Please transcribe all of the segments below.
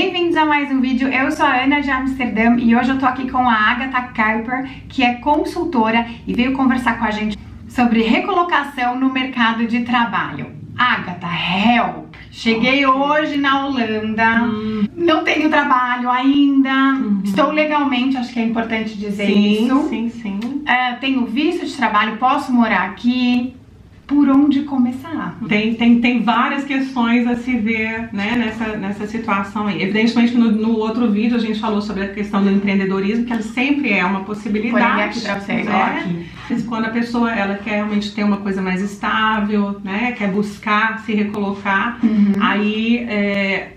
Bem-vindos a mais um vídeo. Eu sou a Ana de Amsterdã e hoje eu tô aqui com a Agatha Kuiper, que é consultora e veio conversar com a gente sobre recolocação no mercado de trabalho. Agatha, help! Cheguei hoje na Holanda, não tenho trabalho ainda, estou legalmente, acho que é importante dizer isso. Sim. Tenho visto de trabalho, posso morar aqui. Por onde começar? Tem várias questões a se ver, né, nessa situação aí. Evidentemente que no outro vídeo a gente falou sobre a questão do empreendedorismo, que ela sempre é uma possibilidade. Aqui pra você, né? Quando a pessoa ela quer realmente ter uma coisa mais estável, né, quer buscar se recolocar, aí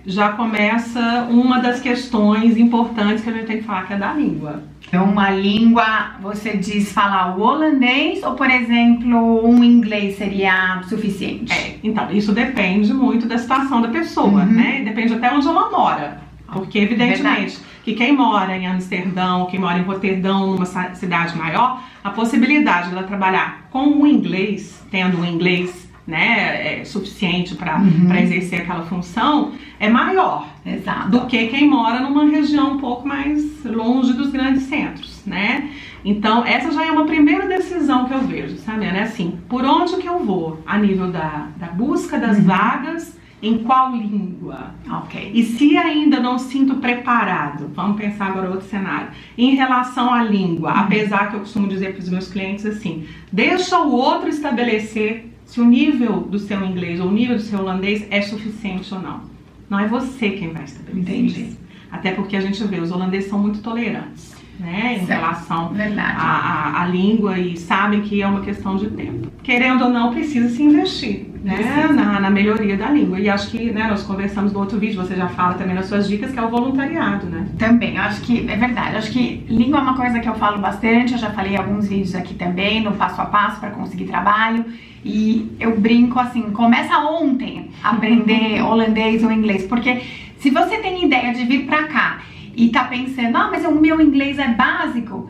já começa uma das questões importantes que a gente tem que falar, que é da língua. Então, uma língua, você diz falar o holandês ou, por exemplo, um inglês seria suficiente? Então, isso depende muito da situação da pessoa, né? Depende até onde ela mora. Porque, evidentemente, que quem mora em Amsterdã ou quem mora em Roterdão, numa cidade maior, a possibilidade de ela trabalhar com o inglês, tendo o inglês, né, suficiente para exercer aquela função, é maior. Exato. Do que quem mora numa região um pouco mais longe dos grandes centros, né? Então, essa já é uma primeira decisão que eu vejo, sabe? É assim, por onde que eu vou? A nível da busca das vagas, em qual língua? Ok. E se ainda não sinto preparado, vamos pensar agora outro cenário, em relação à língua, apesar que eu costumo dizer para os meus clientes assim, deixa o outro estabelecer se o nível do seu inglês ou o nível do seu holandês é suficiente ou não. Não é você quem vai estabelecer isso. Até porque a gente vê, os holandeses são muito tolerantes, né, em relação à língua e sabem que é uma questão de tempo. Querendo ou não, precisa se investir, né, na melhoria da língua. E acho que, né, nós conversamos no outro vídeo, você já fala também nas suas dicas, que é o voluntariado, né? Também, acho que é verdade. Acho que língua é uma coisa que eu falo bastante, eu já falei em alguns vídeos aqui também, no passo a passo para conseguir trabalho. E eu brinco assim, começa ontem a aprender holandês ou inglês, porque se você tem ideia de vir pra cá e tá pensando, mas o meu inglês é básico,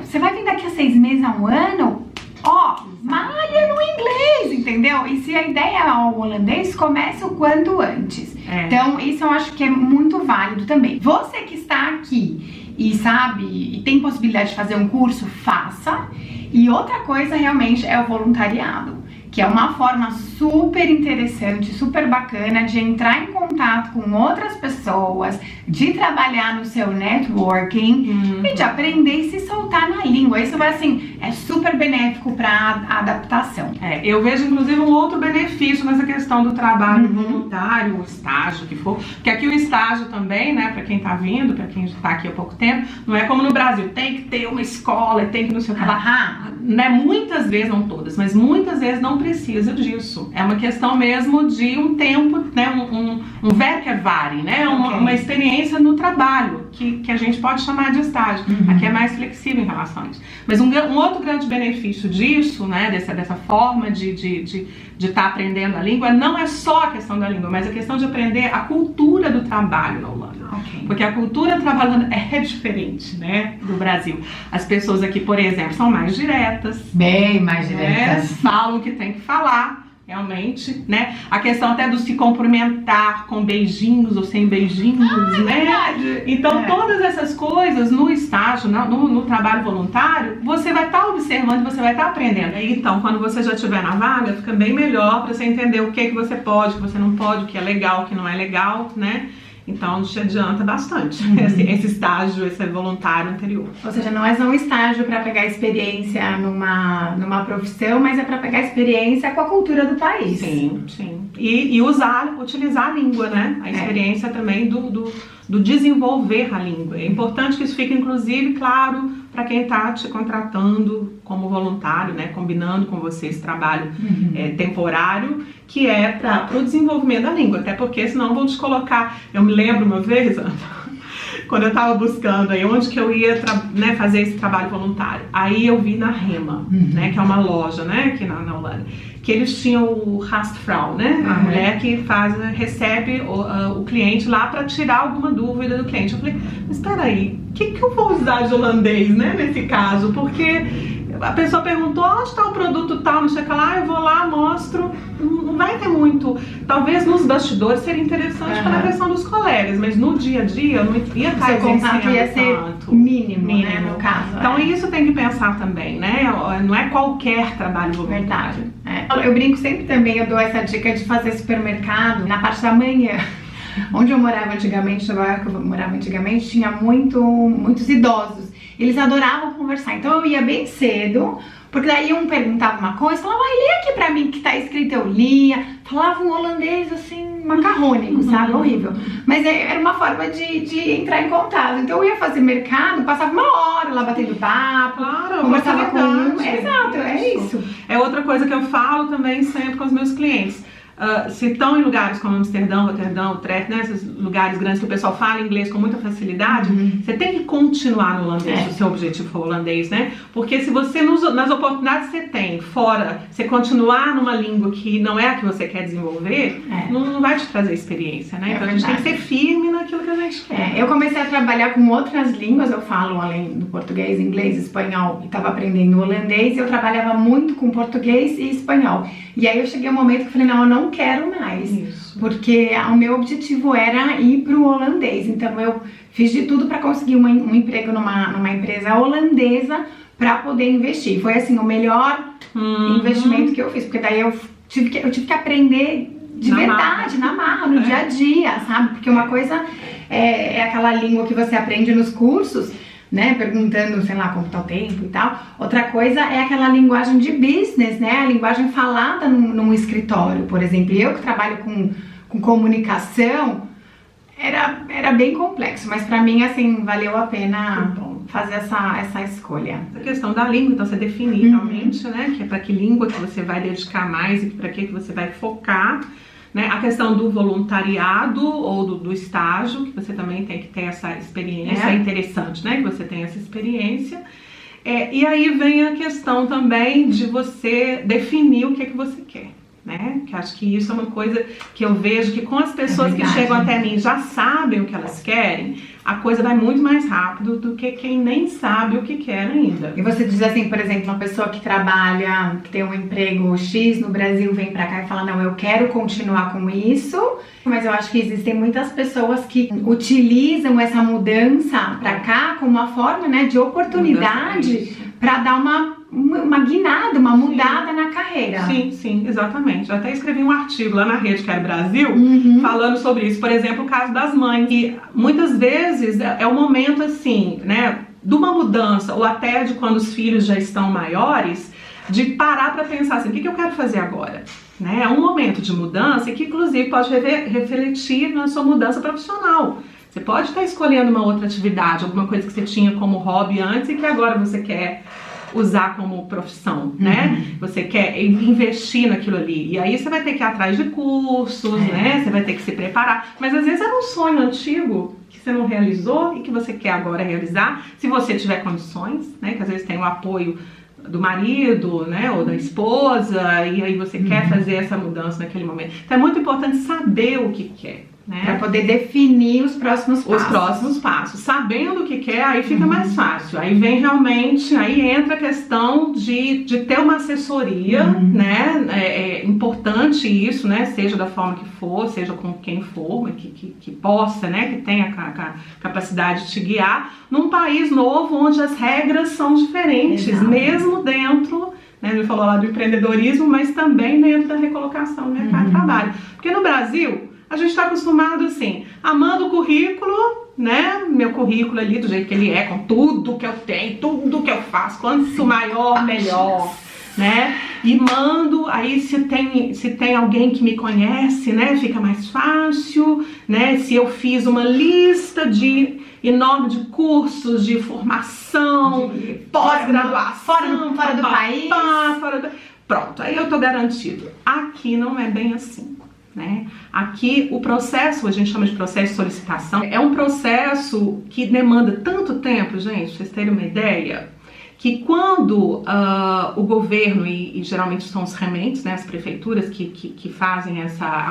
você vai vir daqui a 6 meses a 1 ano, malha no inglês, entendeu? E se a ideia é o holandês, comece o quanto antes. Então, isso eu acho que é muito válido também. Você que está aqui e sabe, e tem possibilidade de fazer um curso, faça. E outra coisa realmente é o voluntariado, que é uma forma super interessante, super bacana de entrar em contato com outras pessoas, de trabalhar no seu networking e de aprender e se soltar na língua. Isso vai assim, é super benéfico para a adaptação. Eu vejo inclusive um outro benefício nessa questão do trabalho voluntário, o estágio que for, porque aqui o estágio também, né, para quem tá vindo, para quem está aqui há pouco tempo, não é como no Brasil, tem que ter uma escola, tem que não sei o que lá, né, muitas vezes, não todas, mas muitas vezes não precisa disso. É uma questão mesmo de um tempo, né, um werkervaring, né, uma experiência no trabalho, que a gente pode chamar de estágio. Aqui é mais flexível em relação a isso. Mas um outro grande benefício disso, né, dessa forma de estar aprendendo a língua, não é só a questão da língua, mas a questão de aprender a cultura do trabalho na Holanda. Porque a cultura trabalhando é diferente, né, do Brasil. As pessoas aqui, por exemplo, são mais diretas. Bem mais diretas. Falam o que tem que falar, realmente, né? A questão até do se cumprimentar com beijinhos ou sem beijinhos, né? Verdade. Então, todas essas coisas no estágio, no trabalho voluntário, você vai estar observando e você vai estar aprendendo. Então, quando você já estiver na vaga, fica bem melhor para você entender o que você pode, o que você não pode, o que é legal, o que não é legal, né? Então, te adianta bastante esse estágio, esse voluntário anterior. Ou seja, não é só um estágio para pegar experiência numa profissão, mas é para pegar experiência com a cultura do país. Sim. E utilizar a língua, né? A experiência também do desenvolver a língua. É importante que isso fique, inclusive, claro, para quem está te contratando como voluntário, né? Combinando com você esse trabalho temporário, que é para o desenvolvimento da língua. Até porque senão vão te colocar... Eu me lembro uma vez, quando eu estava buscando aí onde que eu ia fazer esse trabalho voluntário. Aí eu vi na Rema, né? Que é uma loja, né? Aqui na Holanda. Que eles tinham o Gastvrouw, né? A mulher que recebe o cliente lá para tirar alguma dúvida do cliente. Eu falei, mas espera aí, o que eu vou usar de holandês, né? Nesse caso, porque A pessoa perguntou, onde está o produto tal, não sei o que lá, eu vou lá, mostro. Não vai ter muito. Talvez nos bastidores seria interessante pela questão dos colegas, mas no dia a dia eu não ia estar Seu contato ia ser mínimo, né, no caso. Então isso tem que pensar também, né? Não é qualquer trabalho voluntário. Verdade. Eu brinco sempre também, eu dou essa dica de fazer supermercado na parte da manhã. Onde eu morava antigamente, tinha muitos idosos. Eles adoravam conversar, então eu ia bem cedo, porque daí um perguntava uma coisa, falava, lê aqui pra mim que tá escrito, eu lia, falava um holandês assim, macarrônico, sabe, horrível. Mas era uma forma de entrar em contato, então eu ia fazer mercado, passava uma hora lá batendo papo, conversava com um, exato, é isso. É outra coisa que eu falo também sempre com os meus clientes. Se estão em lugares como Amsterdão, Roterdão, Utrecht, né, esses lugares grandes que o pessoal fala inglês com muita facilidade, você tem que continuar no holandês, se o seu objetivo for holandês, né? Porque se você, nas oportunidades que você tem fora, você continuar numa língua que não é a que você quer desenvolver, não vai te trazer experiência, né? Então a gente tem que ser firme naquilo que a gente quer. Eu comecei a trabalhar com outras línguas, eu falo além do português, inglês, espanhol, e estava aprendendo holandês, e eu trabalhava muito com português e espanhol. E aí eu cheguei a um momento que eu falei, não, eu não quero mais, porque o meu objetivo era ir para o holandês, então eu fiz de tudo para conseguir um emprego numa empresa holandesa para poder investir. Foi assim o melhor investimento que eu fiz, porque daí eu tive que aprender de verdade, na marra, no dia a dia, sabe? Porque uma coisa é aquela língua que você aprende nos cursos, né, perguntando, sei lá, como tá o tempo e tal. Outra coisa é aquela linguagem de business, né, a linguagem falada num escritório, por exemplo. Eu que trabalho com comunicação, era bem complexo, mas pra mim, assim, valeu a pena fazer essa escolha. A questão da língua, então você definir realmente, né, que é pra que língua que você vai dedicar mais e pra que você vai focar. Né? A questão do voluntariado ou do estágio, que você também tem que ter essa experiência, é interessante, né? Que você tenha essa experiência. E aí vem a questão também de você definir o que é que você quer, né? Que acho que isso é uma coisa que eu vejo que com as pessoas que chegam até mim já sabem o que elas querem, a coisa vai muito mais rápido do que quem nem sabe o que quer ainda. E você diz assim, por exemplo, uma pessoa que trabalha, que tem um emprego X no Brasil, vem pra cá e fala, não, eu quero continuar com isso, mas eu acho que existem muitas pessoas que utilizam essa mudança pra cá como uma forma, né, de oportunidade pra dar uma guinada, uma mudada na carreira. Sim, exatamente. Eu até escrevi um artigo lá na Rede Quero Brasil falando sobre isso. Por exemplo, o caso das mães. E muitas vezes é o momento assim, né, de uma mudança, ou até de quando os filhos já estão maiores, de parar para pensar assim, o que eu quero fazer agora? Né? É um momento de mudança que inclusive pode refletir na sua mudança profissional. Você pode estar escolhendo uma outra atividade, alguma coisa que você tinha como hobby antes e que agora você quer usar como profissão, né? Você quer investir naquilo ali. E aí você vai ter que ir atrás de cursos, né? Você vai ter que se preparar. Mas às vezes era um sonho antigo que você não realizou e que você quer agora realizar, se você tiver condições, né? Que às vezes tem o apoio do marido, né? Ou da esposa, e aí você quer fazer essa mudança naquele momento. Então é muito importante saber o que quer. Né? Para poder definir os próximos passos. Os próximos passos. Sabendo o que quer, aí fica mais fácil. Aí vem realmente, aí entra a questão de ter uma assessoria, né? É importante isso, né? Seja da forma que for, seja com quem for, que possa, né? Que tenha a capacidade de te guiar num país novo onde as regras são diferentes, mesmo dentro, né? Ele falou lá do empreendedorismo, mas também dentro da recolocação no mercado de trabalho. Porque no Brasil, a gente está acostumado assim, amando o currículo, né? Meu currículo ali do jeito que ele é, com tudo que eu tenho, tudo que eu faço, quanto maior, melhor, né? E mando, aí se tem alguém que me conhece, né? Fica mais fácil, né? Se eu fiz uma lista enorme de cursos, de formação, pós-graduação, fora do país. Pronto, aí eu tô garantido. Aqui não é bem assim. Né? Aqui o processo, a gente chama de processo de solicitação, é um processo que demanda tanto tempo, gente, pra vocês terem uma ideia, que quando o governo, e geralmente são os rementes, né, as prefeituras que fazem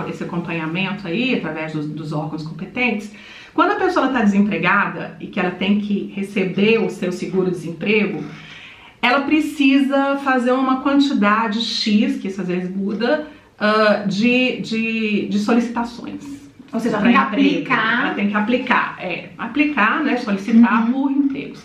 esse acompanhamento aí, através dos órgãos competentes, quando a pessoa está desempregada e que ela tem que receber o seu seguro-desemprego, ela precisa fazer uma quantidade X, que isso às vezes muda, de solicitações. Ou seja, ela tem que aplicar. Ela tem que aplicar, né, solicitar por empregos.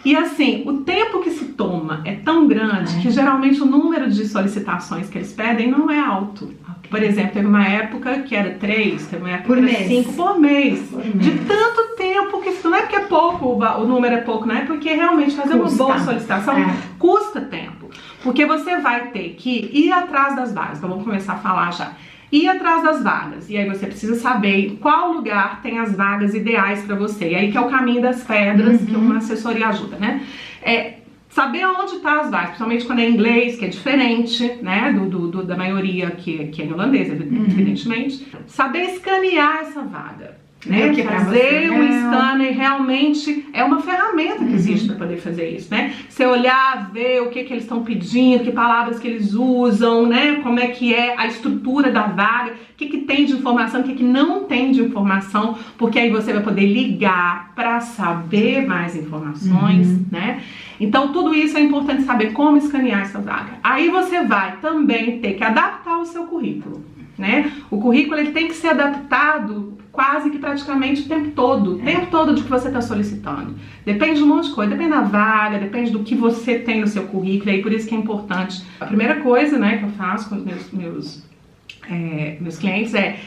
E assim, o tempo que se toma é tão grande que geralmente o número de solicitações que eles pedem não é alto. Por exemplo, teve uma época que era 3, teve uma época que era 5 por mês. De tanto tempo que isso não é porque é pouco, o número é pouco, não é porque realmente fazer uma boa solicitação custa tempo. Porque você vai ter que ir atrás das vagas. Então vamos começar a falar já. Ir atrás das vagas. E aí você precisa saber em qual lugar tem as vagas ideais para você. E aí que é o caminho das pedras, que uma assessoria ajuda, né? Saber onde tá as vagas, principalmente quando é em inglês, que é diferente, né, da maioria que é em holandês, evidentemente. Saber escanear essa vaga, né, que fazer um scanner realmente é uma ferramenta que existe para poder fazer isso, né? Você olhar, ver o que eles estão pedindo, que palavras que eles usam, né, como é que é a estrutura da vaga, o que tem de informação, o que não tem de informação, porque aí você vai poder ligar para saber mais informações, né? Então tudo isso é importante saber como escanear essa vaga. Aí você vai também ter que adaptar o seu currículo, né? O currículo ele tem que ser adaptado quase que praticamente o tempo todo de que você está solicitando. Depende de um monte de coisa, depende da vaga, depende do que você tem no seu currículo, e aí por isso que é importante. A primeira coisa, né, que eu faço com os meus clientes é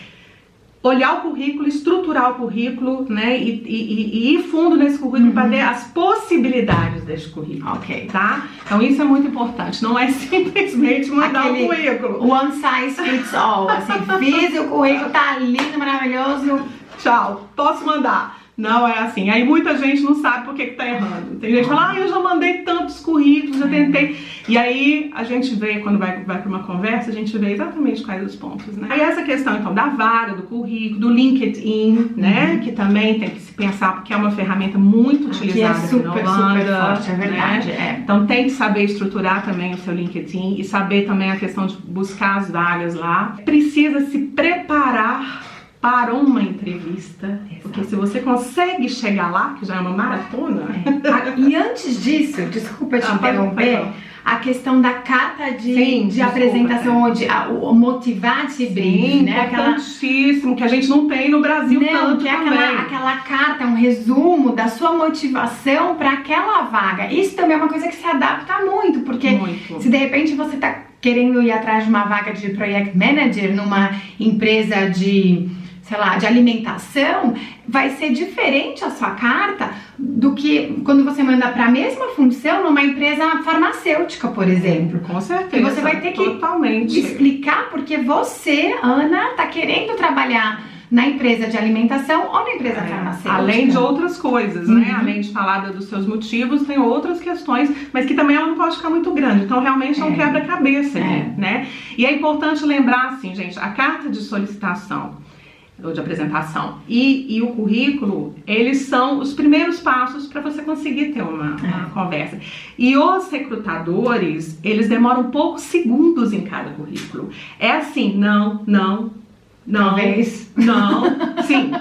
olhar o currículo, estruturar o currículo, né, e ir fundo nesse currículo para ver as possibilidades desse currículo, tá? Então isso é muito importante, não é simplesmente mandar o currículo. One size fits all, assim, fiz o currículo, tá lindo, maravilhoso, tchau, posso mandar. Não é assim, aí muita gente não sabe por que tá errando. Tem gente que fala, eu já mandei tantos currículos, já tentei. E aí a gente vê, quando vai para uma conversa, a gente vê exatamente quais os pontos, né? Aí essa questão então da vaga, do currículo, do LinkedIn, né? Que também tem que se pensar, porque é uma ferramenta muito utilizada aqui na Holanda, super forte, é verdade. Né? Então tem que saber estruturar também o seu LinkedIn e saber também a questão de buscar as vagas lá. Precisa se preparar para uma entrevista, porque se você consegue chegar lá, que já é uma maratona... E antes disso, desculpa te interromper, a questão da carta de apresentação, ou de motivate-brief, né? Importantíssimo, que a gente não tem no Brasil tanto que é também. aquela carta, um resumo da sua motivação para aquela vaga. Isso também é uma coisa que se adapta muito, porque se de repente você está querendo ir atrás de uma vaga de Project Manager numa empresa de alimentação, vai ser diferente a sua carta do que quando você manda para a mesma função numa empresa farmacêutica, por exemplo. Com certeza. E você vai ter que explicar porque você, Ana, está querendo trabalhar na empresa de alimentação ou na empresa farmacêutica. Além de outras coisas, né? Além de falar dos seus motivos, tem outras questões, mas que também ela não pode ficar muito grande. Então, realmente é um quebra-cabeça, né? E é importante lembrar, assim, gente, a carta de solicitação ou de apresentação e o currículo, eles são os primeiros passos para você conseguir ter uma conversa. E os recrutadores, eles demoram poucos segundos em cada currículo. É assim, não, talvez, não, sim,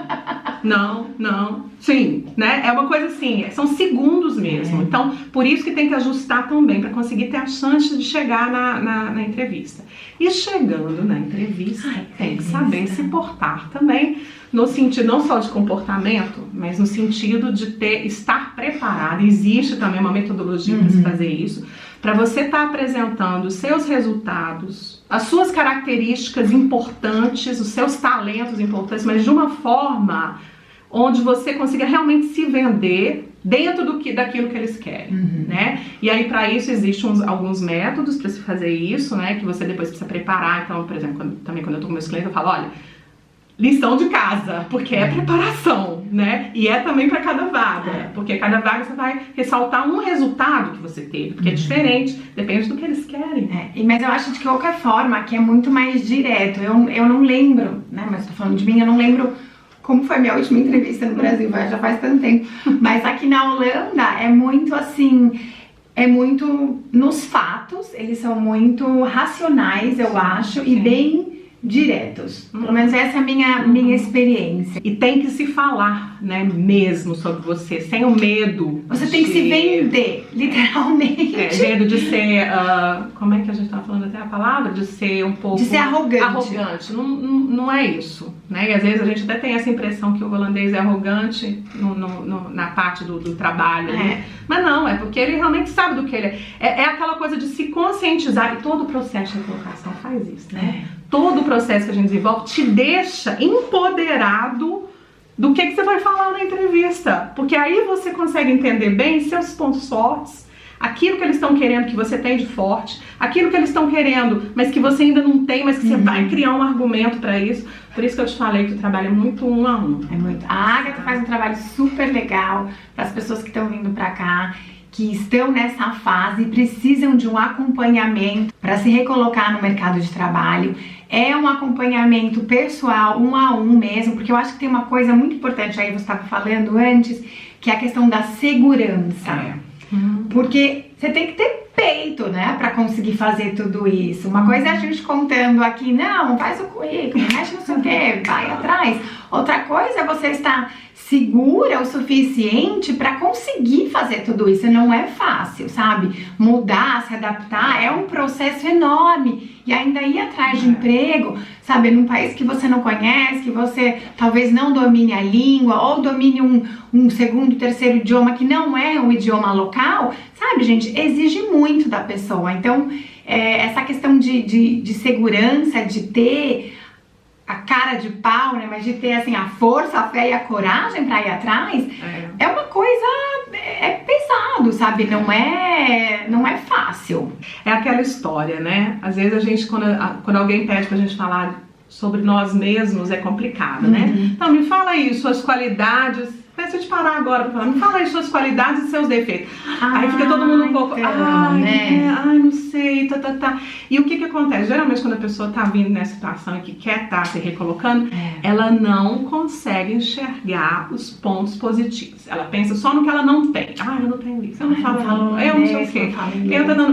não, sim, né? É uma coisa assim, são segundos mesmo. Então, por isso que tem que ajustar também, para conseguir ter a chance de chegar na entrevista. E chegando na entrevista, tem que saber se portar também, no sentido não só de comportamento, mas no sentido de estar preparado. Existe também uma metodologia para se fazer isso, para você estar apresentando os seus resultados, as suas características importantes, os seus talentos importantes, mas de uma forma onde você consiga realmente se vender dentro daquilo que eles querem, né? E aí para isso existem alguns métodos para se fazer isso, né? Que você depois precisa preparar. Então, por exemplo, quando eu tô com meus clientes, eu falo, olha, lição de casa, porque é preparação, né? E é também para cada vaga, porque cada vaga você vai ressaltar um resultado que você teve, porque é diferente, depende do que eles querem. Mas eu acho de qualquer forma que é muito mais direto. Eu não lembro, né? Mas tô falando de mim, eu não lembro como foi minha última entrevista no Brasil, já faz tanto tempo. Mas aqui na Holanda é muito assim, é muito nos fatos, eles são muito racionais, eu acho, e bem diretos. Pelo menos essa é a minha experiência. E tem que se falar, né, mesmo sobre você, sem o medo. Você tem que se vender, literalmente. Medo de ser, como é que a gente tava falando até a palavra? De ser um pouco... De ser arrogante. Arrogante, não é isso, né? E às vezes a gente até tem essa impressão que o holandês é arrogante na parte do trabalho, né? Mas não, é porque ele realmente sabe do que ele é. É aquela coisa de se conscientizar, e todo o processo de colocação faz isso, né? Todo o processo que a gente desenvolve te deixa empoderado do que você vai falar na entrevista. Porque aí você consegue entender bem seus pontos fortes, aquilo que eles estão querendo que você tem de forte, aquilo que eles estão querendo, mas que você ainda não tem, mas que você vai criar um argumento para isso. Por isso que eu te falei que o trabalho é muito 1 a 1. É muito. A Agatha faz um trabalho super legal para as pessoas que estão vindo para cá, que estão nessa fase e precisam de um acompanhamento para se recolocar no mercado de trabalho. É um acompanhamento pessoal, 1 a 1 mesmo, porque eu acho que tem uma coisa muito importante aí, você estava falando antes, que é a questão da segurança. Porque você tem que ter peito, né, para conseguir fazer tudo isso. Uma coisa é a gente contando aqui, não, faz o currículo, mexe não sei o que, vai atrás. Outra coisa é você estar segura o suficiente para conseguir fazer tudo isso. Não é fácil, sabe? Mudar, se adaptar é um processo enorme. E ainda ir atrás de emprego, sabe, num país que você não conhece, que você talvez não domine a língua ou domine um segundo, terceiro idioma que não é um idioma local, sabe, gente, exige muito da pessoa. Então, essa questão de segurança, de ter a cara de pau, né, mas de ter assim a força, a fé e a coragem para ir atrás, é uma coisa, pesado, sabe, não é fácil. É aquela história, né, às vezes a gente, quando alguém pede pra gente falar sobre nós mesmos, é complicado, né, então me fala aí suas qualidades. Deixa eu te parar agora pra falar, me fala aí suas qualidades e seus defeitos. Aí fica todo mundo um pouco, não sei, tá. E o que acontece? Geralmente quando a pessoa tá vindo nessa situação e que quer estar se recolocando, ela não consegue enxergar os pontos positivos. Ela pensa só no que ela não tem. Eu não tenho isso, eu não falo, eu não sei o quê.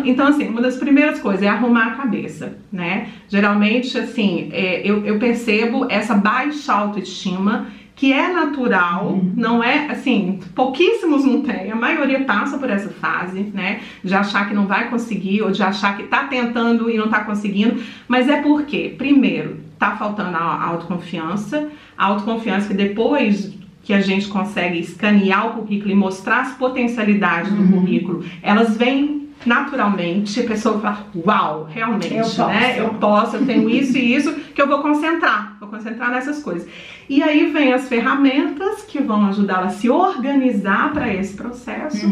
Então assim, uma das primeiras coisas é arrumar a cabeça, né? Geralmente assim, eu percebo essa baixa autoestima, que é natural, não é, assim, pouquíssimos não tem, a maioria passa por essa fase, né, de achar que não vai conseguir, ou de achar que tá tentando e não tá conseguindo, mas é porque, primeiro, tá faltando a autoconfiança que depois que a gente consegue escanear o currículo e mostrar as potencialidades do currículo, elas vêm naturalmente, a pessoa fala, uau, realmente, eu posso, eu tenho isso e isso, que eu vou concentrar nessas coisas. E aí vem as ferramentas que vão ajudá-la a se organizar para esse processo,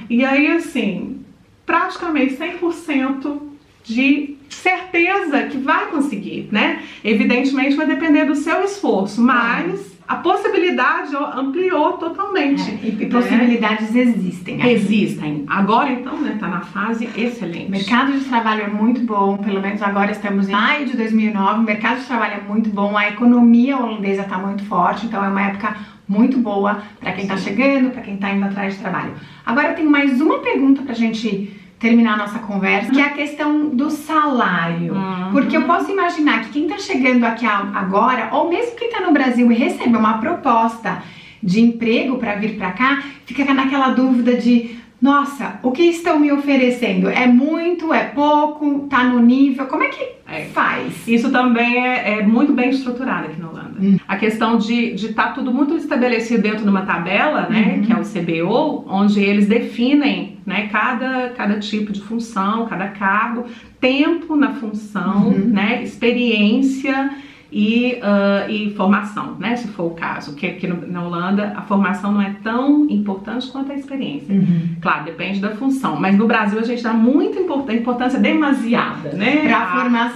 e aí assim, praticamente 100% de certeza que vai conseguir, né? Evidentemente vai depender do seu esforço, mas a possibilidade ampliou totalmente. E possibilidades existem. Existem. Agora então, né, tá na fase excelente. O mercado de trabalho é muito bom, pelo menos agora estamos em maio de 2009, o mercado de trabalho é muito bom, a economia holandesa tá muito forte, então é uma época muito boa para quem tá chegando, para quem tá indo atrás de trabalho. Agora eu tenho mais uma pergunta pra gente terminar a nossa conversa, que é a questão do salário. Porque eu posso imaginar que quem tá chegando aqui agora, ou mesmo quem tá no Brasil e recebe uma proposta de emprego para vir para cá, fica naquela dúvida de, nossa, o que estão me oferecendo? É muito, é pouco, tá no nível, como é que faz? Isso também é muito bem estruturado aqui na Holanda. A questão de estar tudo muito estabelecido dentro de uma tabela, né, que é o CBO, onde eles definem, né, cada tipo de função, cada cargo, tempo na função, né, experiência e formação, né, se for o caso, que aqui na Holanda a formação não é tão importante quanto a experiência. Claro, depende da função, mas no Brasil a gente dá muita importância demasiada, né,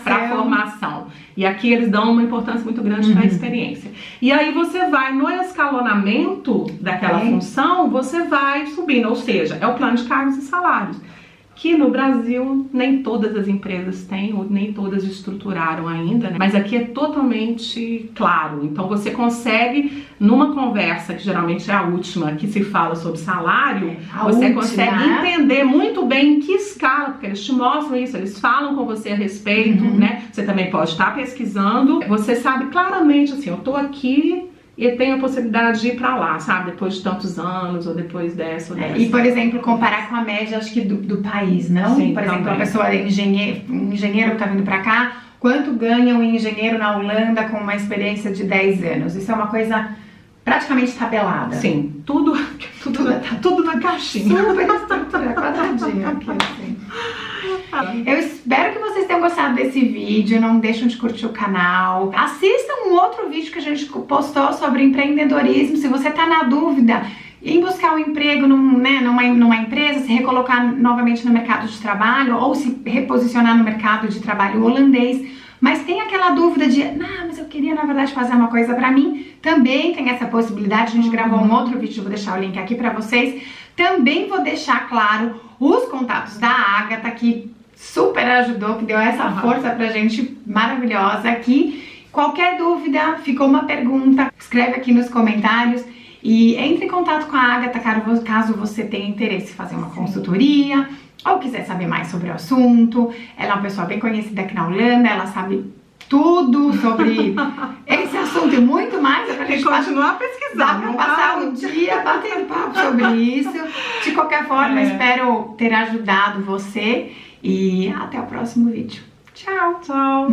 para formação. E aqui eles dão uma importância muito grande para a experiência. E aí você vai no escalonamento daquela função, você vai subindo, ou seja, é o plano de cargos e salários. que no Brasil nem todas as empresas têm, ou nem todas estruturaram ainda, né? Mas aqui é totalmente claro. Então você consegue, numa conversa, que geralmente é a última, que se fala sobre salário, você consegue entender muito bem em que escala, porque eles te mostram isso, eles falam com você a respeito, né? Você também pode estar pesquisando, você sabe claramente assim, eu tô aqui e tenho a possibilidade de ir pra lá, sabe? Depois de tantos anos, ou depois dessa ou dessa. E, por exemplo, comparar com a média, acho que do país, não? Sim, por exemplo, também. a pessoa, um engenheiro que tá vindo pra cá, quanto ganha um engenheiro na Holanda com uma experiência de 10 anos? Isso é uma coisa praticamente tabelada. Sim, tudo na caixinha. Super estruturado, quadradinho aqui, assim. Eu espero que vocês tenham gostado desse vídeo, não deixem de curtir o canal. Assistam um outro vídeo que a gente postou sobre empreendedorismo. Se você tá na dúvida em buscar um emprego numa empresa, se recolocar novamente no mercado de trabalho ou se reposicionar no mercado de trabalho holandês, mas tem aquela dúvida de, mas eu queria na verdade fazer uma coisa pra mim, também tem essa possibilidade. A gente gravou um outro vídeo, vou deixar o link aqui pra vocês. Também vou deixar claro os contatos da Agatha, que super ajudou, que deu essa força pra gente maravilhosa aqui. Qualquer dúvida, ficou uma pergunta, escreve aqui nos comentários e entre em contato com a Agatha caso você tenha interesse em fazer uma consultoria ou quiser saber mais sobre o assunto. Ela é uma pessoa bem conhecida aqui na Holanda, ela sabe tudo sobre esse assunto e muito mais. Pra gente continuar pesquisando. Dá pra passar o dia batendo papo sobre isso. De qualquer forma, espero ter ajudado você e até o próximo vídeo. Tchau! Tchau!